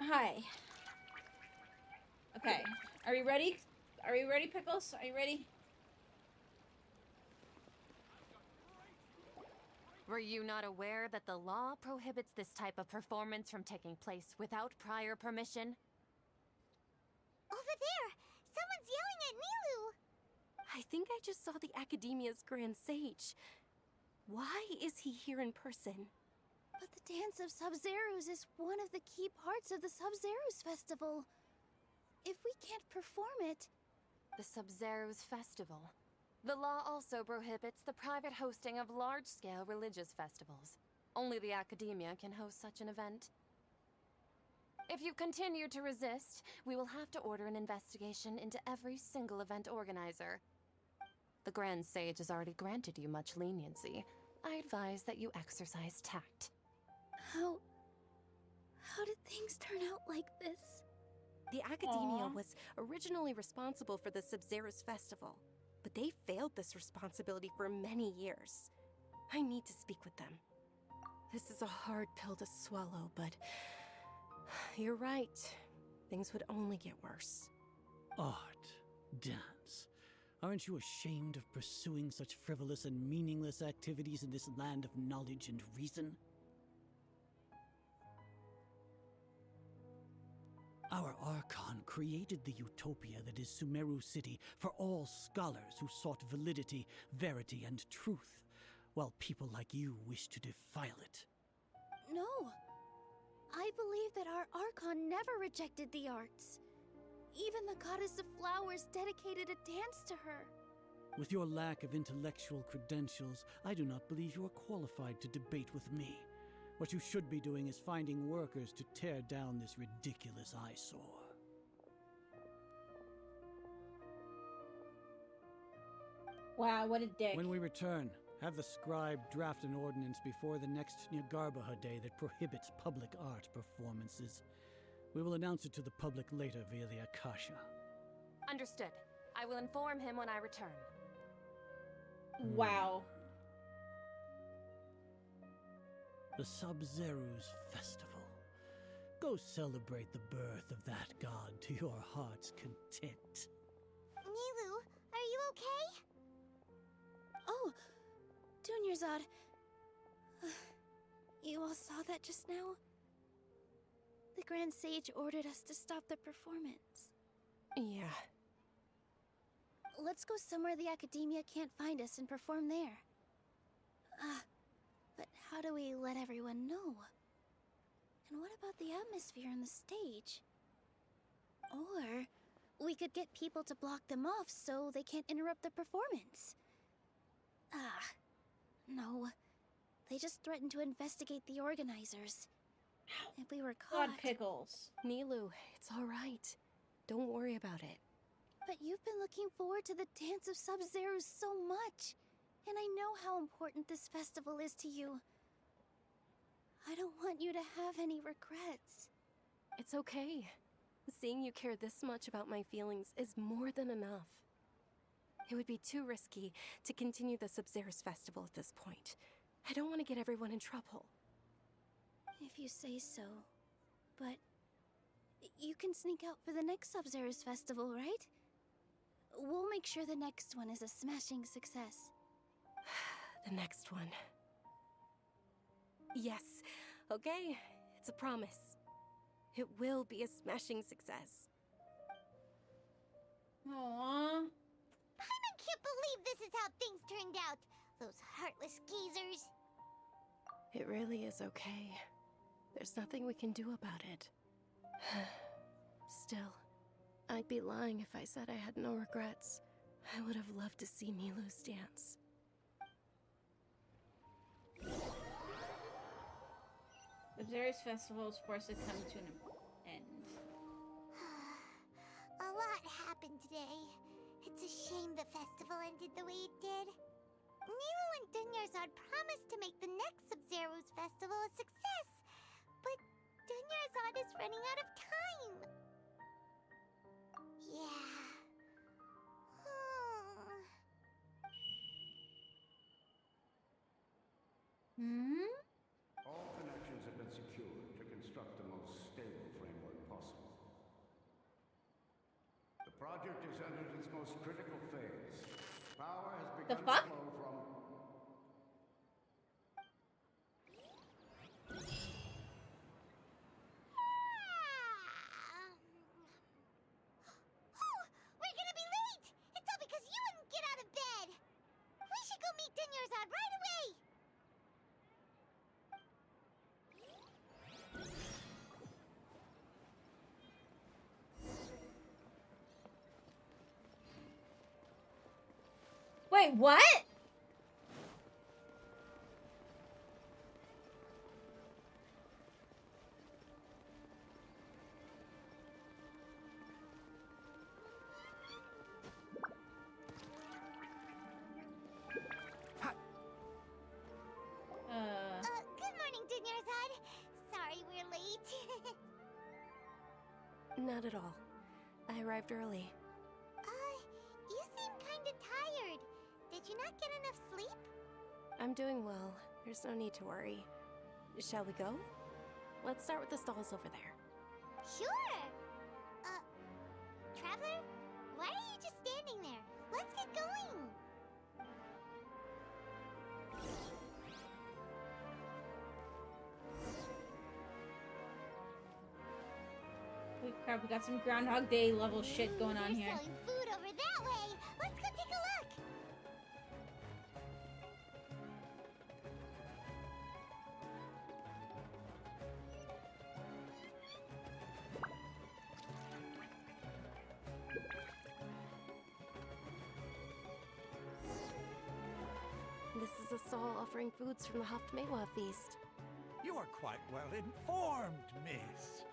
Hi. Okay, are we ready? Are we ready, Pickles? Are you ready? Were you not aware that the law prohibits this type of performance from taking place without prior permission? Over there! Someone's yelling at Nilu! I think I just saw the Academia's Grand Sage. Why is he here in person? But the Dance of Sub-Zeros is one of the key parts of the Sub-Zeros festival. If we can't perform it... The Sub-Zeros Festival. The law also prohibits the private hosting of large-scale religious festivals. Only the Academia can host such an event. If you continue to resist, we will have to order an investigation into every single event organizer. The Grand Sage has already granted you much leniency. I advise that you exercise tact. How did things turn out like this? The Academia Aw. was originally responsible for the Sub-Zero's festival, but they failed this responsibility for many years. I need to speak with them. This is a hard pill to swallow, but you're right. Things would only get worse. Art, dance. Aren't you ashamed of pursuing such frivolous and meaningless activities in this land of knowledge and reason? Our Archon created the utopia that is Sumeru City for all scholars who sought validity, verity, and truth, while people like you wish to defile it. No. I believe that our Archon never rejected the arts. Even the goddess of flowers dedicated a dance to her. With your lack of intellectual credentials, I do not believe you are qualified to debate with me. What you should be doing is finding workers to tear down this ridiculous eyesore. Wow, what a dick. When we return, have the scribe draft an ordinance before the next Nyargarbaha Day that prohibits public art performances. We will announce it to the public later via the Akasha. Understood. I will inform him when I return. Wow. The Sub-Zeru's festival. Go celebrate the birth of that god to your heart's content. Nilu, are you okay? Oh, Dunyarzad. You all saw that just now? The Grand Sage ordered us to stop the performance. Yeah. Let's go somewhere the Academia can't find us and perform there. But how do we let everyone know? And what about the atmosphere on the stage? Or we could get people to block them off so they can't interrupt the performance. No. They just threatened to investigate the organizers. If we were caught... God pickles. Nilu, it's all right. Don't worry about it. But you've been looking forward to the Dance of Sub-Zeros so much. And I know how important this festival is to you. I don't want you to have any regrets. It's okay. Seeing you care this much about my feelings is more than enough. It would be too risky to continue the Sub-Zeros festival at this point. I don't want to get everyone in trouble. If you say so. But you can sneak out for the next Sub-Zeros festival, right? We'll make sure the next one is a smashing success. The next one. Yes. Okay. It's a promise. It will be a smashing success. Aww. I can't believe this is how things turned out. Those heartless geezers. It really is okay. There's nothing we can do about it. Still, I'd be lying if I said I had no regrets. I would have loved to see Nilu's dance. The Zeros festival is forced to come to an end. A lot happened today. It's a shame the festival ended the way it did. Nilu and Dunyarzad promised to make the next Sub-Zero's festival a success, but Dunyarzad is running out of time. Yeah. All connections have been secured to construct the most stable framework possible. The project is entered its most critical phase. Power has begun to flow from... Oh, we're gonna be late! It's all because you wouldn't get out of bed! We should go meet Dunyarzad right away! Wait, what? Good morning, Dunyarzad. Sorry we're late. Not at all. I arrived early. You seem kinda tired. Did you not get enough sleep? I'm doing well. There's no need to worry. Shall we go? Let's start with the stalls over there. Sure! Traveler? Why are you just standing there? Let's get going! Holy crap, we got some Groundhog Day level shit going on here. Selling food over that way. Let's go take a look. This is a stall offering foods from the Haftmewa feast. You are quite well informed, miss.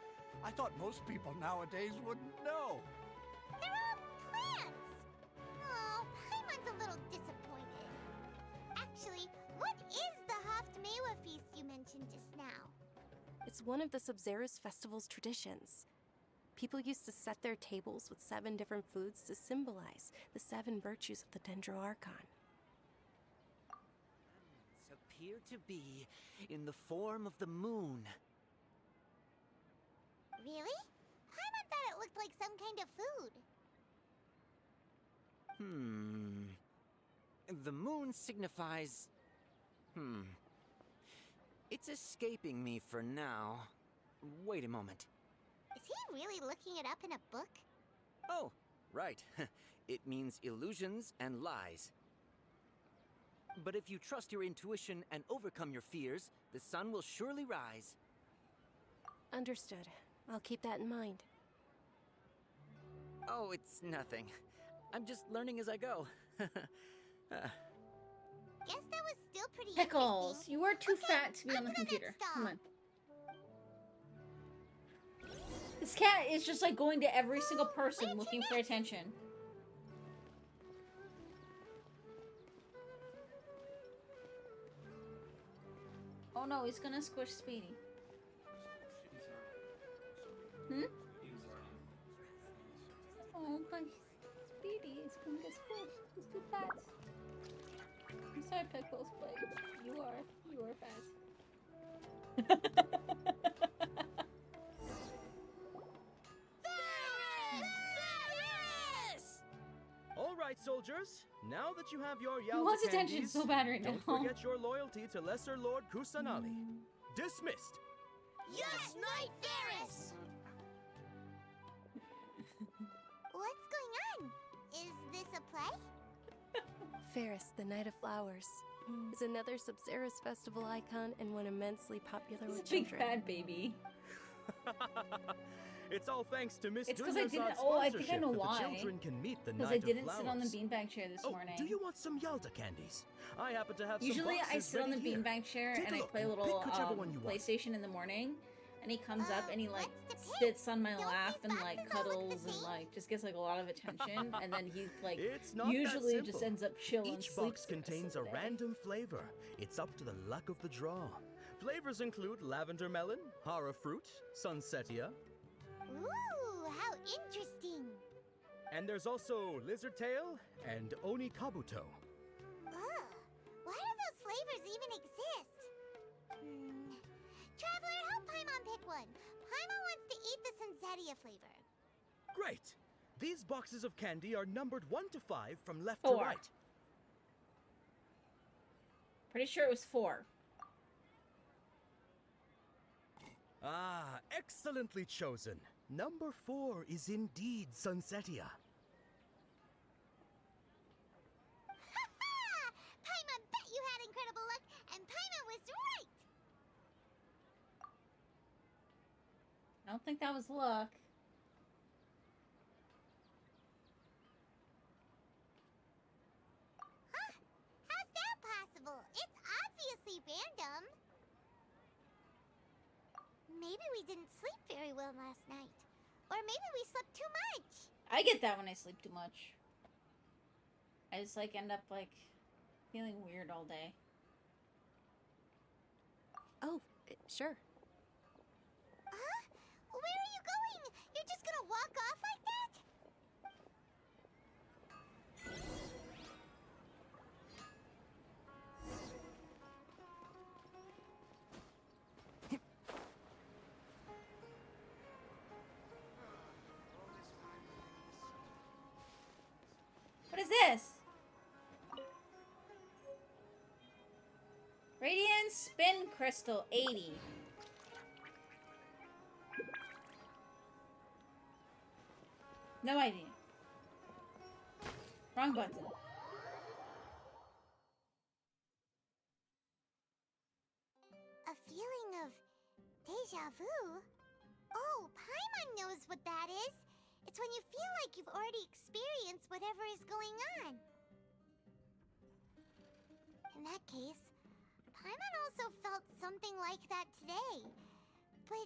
I thought most people nowadays wouldn't know. They're all plants. Oh, Paimon's a little disappointed. Actually, what is the Haftmewa feast you mentioned just now? It's one of the Sub-Zerus festival's traditions. People used to set their tables with 7 different foods to symbolize the 7 virtues of the Dendroarchon. Appear to be in the form of the moon. Really? Paimon thought it looked like some kind of food. The moon signifies... It's escaping me for now. Wait a moment. Is he really looking it up in a book? Oh, right. It means illusions and lies. But if you trust your intuition and overcome your fears, the sun will surely rise. Understood. I'll keep that in mind. Oh, it's nothing. I'm just learning as I go. Guess that was still pretty Pickles, interesting. you are too Okay, fat to be on the next computer. stall. Come on. This cat is just like going to every single person looking for attention. Oh no, he's gonna squish Speedy. Hmm? Oh, but Speedy is gonna get squished. He's too fat. I'm sorry, Pickles, but you are fat. All right, soldiers. Now that you have your He Yalda wants attention candies, so bad right don't now. forget your loyalty to Lesser Lord Kusanali. Dismissed. Yes, Knight Varys! What's going on? Is this a play? Ferris, the Knight of Flowers, is another Sub-Zerus festival icon and one immensely popular He's with a big children. fat baby. It's all thanks to Miss It's 'cause I Dunya's didn't- oh, I think I sponsorship know that why. the children can meet the Because Knight I didn't of sit on the Flowers. beanbag chair this Oh, morning. do you want some Yalda candies? I happen to have Usually some I boxes sit on the ready here. beanbag chair Take and a I look play a and little pick whichever one you want. PlayStation in the morning, and he comes up and he like sits on my lap and like cuddles and like just gets like a lot of attention, and then he like It's not that usually just simple. ends up chill and Each sleeps box the rest contains of a the day. random flavor. It's up to the luck of the draw. Flavors include lavender melon, hara fruit, sunsetia, Ooh, how interesting. and there's also lizard tail and oni kabuto. Ugh, why do those flavors even exist? Traveler, help Paimon pick one. Paimon wants to eat the Sunsetia flavor. Great! These boxes of candy are numbered 1 to 5 from left 4. to right. Pretty sure it was 4. Ah, excellently chosen. Number 4 is indeed Sunsetia. Ha! Paimon bet you had incredible luck, and Paimon was right. I don't think that was luck. Huh? How's that possible? It's obviously random. Maybe we didn't sleep very well last night. Or maybe we slept too much. I get that when I sleep too much. I just like end up like feeling weird all day. Oh, sure. Huh? Where are you going? You're just gonna walk off like that? What is this? Radiant Spin Crystal 80. No idea. Wrong button. A feeling of deja vu? Oh, Paimon knows what that is. It's when you feel like you've already experienced whatever is going on. In that case, Paimon also felt something like that today. But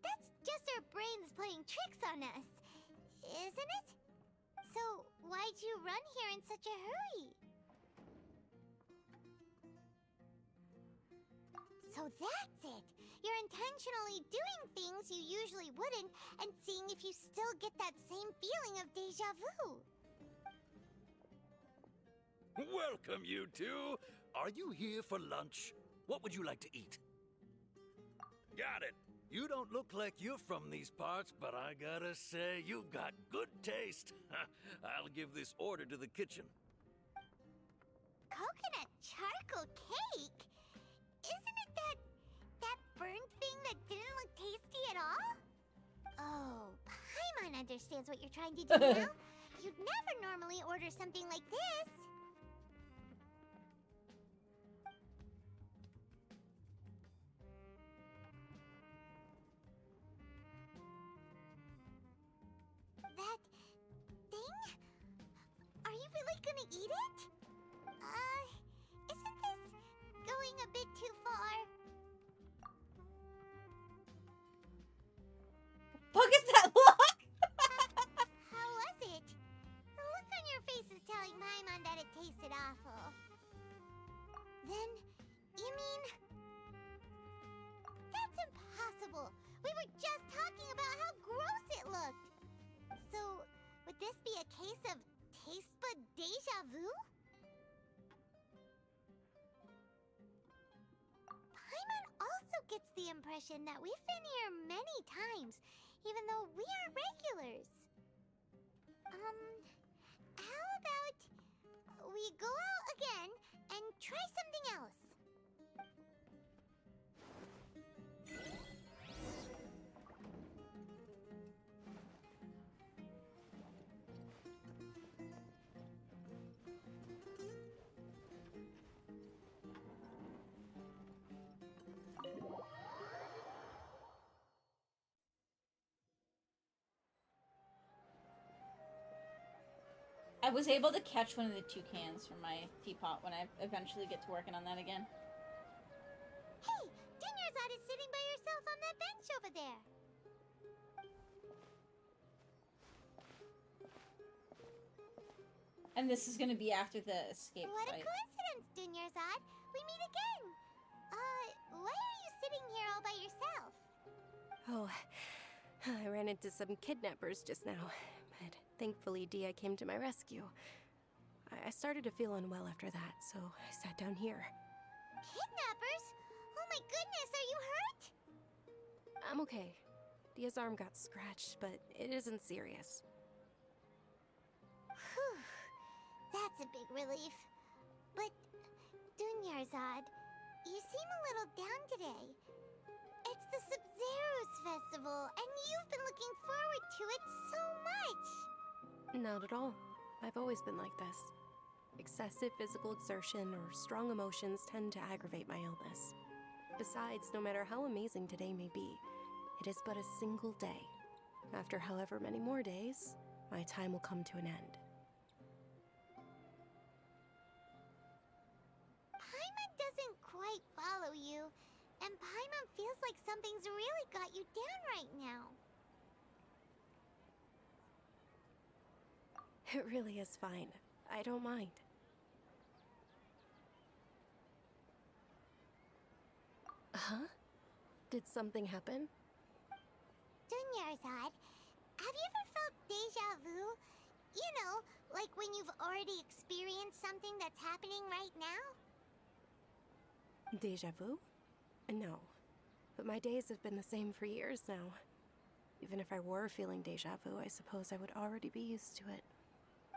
that's just our brains playing tricks on us, isn't it? So why'd you run here in such a hurry? So that's it! You're intentionally doing things you usually wouldn't and seeing if you still get that same feeling of deja vu. Welcome, you two! Are you here for lunch? What would you like to eat? Got it! You don't look like you're from these parts, but I gotta say, you've got good taste. I'll give this order to the kitchen. Coconut charcoal cake? Isn't it that burnt thing that didn't look tasty at all? Oh, Paimon understands what you're trying to do now. You'd never normally order something like this. That thing? Are you really gonna eat it? Isn't this going a bit too far? Fuck is that look? How was it? The look on your face is telling Paimon that it tasted awful. Then, you mean... That's impossible! We were just talking about how gross it looked! So, would this be a case of taste bud deja vu? Paimon also gets the impression that we've been here many times, even though we aren't regulars. How about we go out again and try something else? I was able to catch one of the toucans from my teapot when I eventually get to working on that again. Hey! Dinyarzad is sitting by herself on that bench over there! And this is gonna be after the escape What fight. a coincidence, Dinyarzad! We meet again! Why are you sitting here all by yourself? Oh, I ran into some kidnappers just now, but thankfully Dia came to my rescue. I started to feel unwell after that, so I sat down here. Kidnappers? Oh my goodness, are you hurt? I'm okay. Dia's arm got scratched, but it isn't serious. Whew. That's a big relief. But, Dunyarzad, you seem a little down today. It's the Sub-Zero's festival, and you've been looking forward to it so much! Not at all. I've always been like this. Excessive physical exertion or strong emotions tend to aggravate my illness. Besides, no matter how amazing today may be, it is but a single day. After however many more days, my time will come to an end. Paimon doesn't quite follow you, and Paimon feels like something's really got you down right now. It really is fine. I don't mind. Huh? Did something happen? Dunyarzad, vu? You know, like when you've already experienced something that's happening right now? Deja vu? No. But my days have been the same for years now. Even if I were feeling deja vu, I suppose I would already be used to it.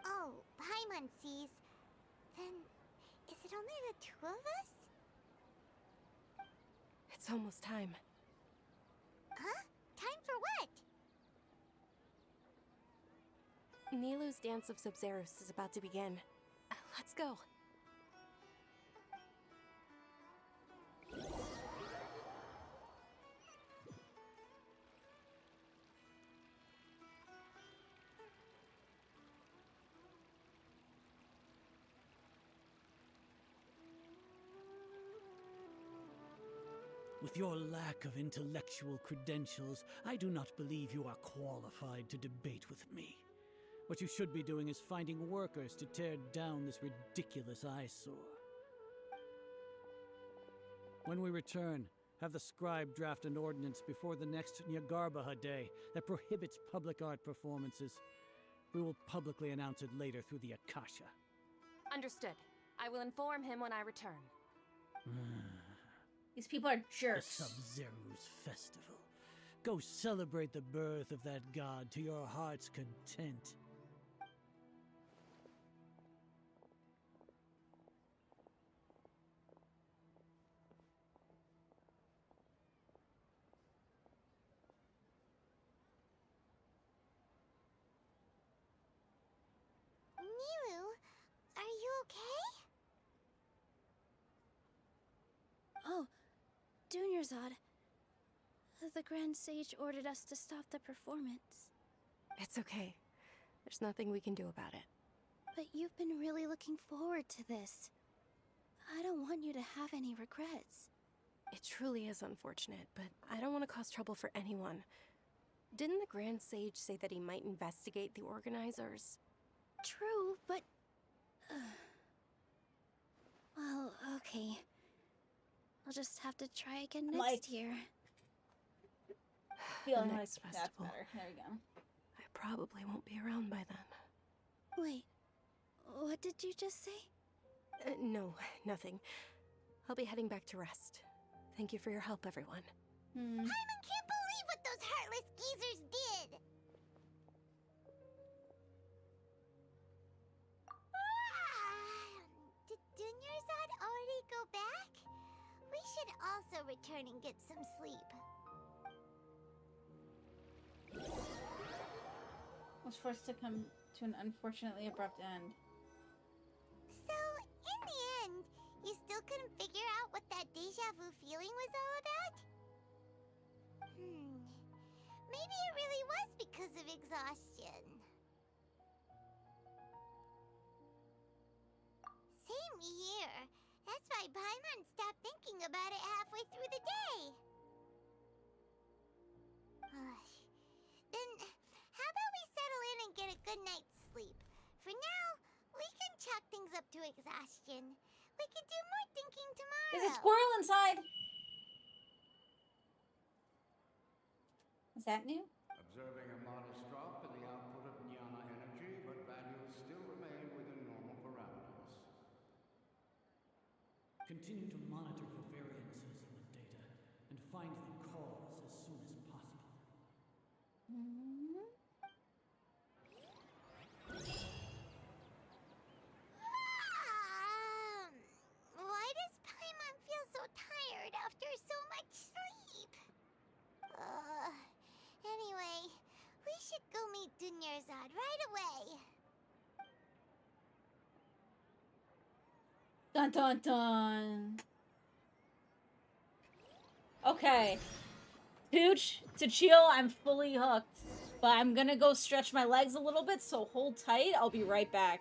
Oh, Paimon sees. Then, is it only the two of us? It's almost time. Huh? Time for what? Nilou's Dance of Sub-Zerus is about to begin. Let's go. With your lack of intellectual credentials, I do not believe you are qualified to debate with me. What you should be doing is finding workers to tear down this ridiculous eyesore. When we return, have the scribe draft an ordinance before the next Nyagarbaha Day that prohibits public art performances. We will publicly announce it later through the Akasha. Understood. I will inform him when I return. These people are jerks. The Sub-Zerus Festival. Go celebrate the birth of that god to your heart's content. Nilou, are you okay? Oh, Dunyarzad. The Grand Sage ordered us to stop the performance. It's okay. There's nothing we can do about it. But you've been really looking forward to this. I don't want you to have any regrets. It truly is unfortunate, but I don't want to cause trouble for anyone. Didn't the Grand Sage say that he might investigate the organizers? True, but... well, okay. I'll just have to try again next year. Feeling The like next that's festival. better. There we go. I probably won't be around by then. Wait, what did you just say? No, nothing. I'll be heading back to rest. Thank you for your help, everyone. Paimon can't believe what those heartless geezers did! Did Dunyarzad already go back? We should also return and get some sleep. Was forced to come to an unfortunately abrupt end. So, in the end, you still couldn't figure out what that deja vu feeling was all about? Maybe it really was because of exhaustion. Same here. That's why Paimon stopped thinking about it halfway through the day. Then, how about we settle in and get a good night's sleep? For now, we can chalk things up to exhaustion. We can do more thinking tomorrow. There's a squirrel inside! Is that new? Observing a modest drop in the output of Jnana energy, but values still remain within normal parameters. Continue to monitor for variances in the data and find the cause as soon as possible. Why does Paimon feel so tired after so much sleep? Anyway, we should go meet Dunyarzad right away. Dun dun dun. Okay. Pooch, to chill, I'm fully hooked. But I'm gonna go stretch my legs a little bit, so hold tight. I'll be right back.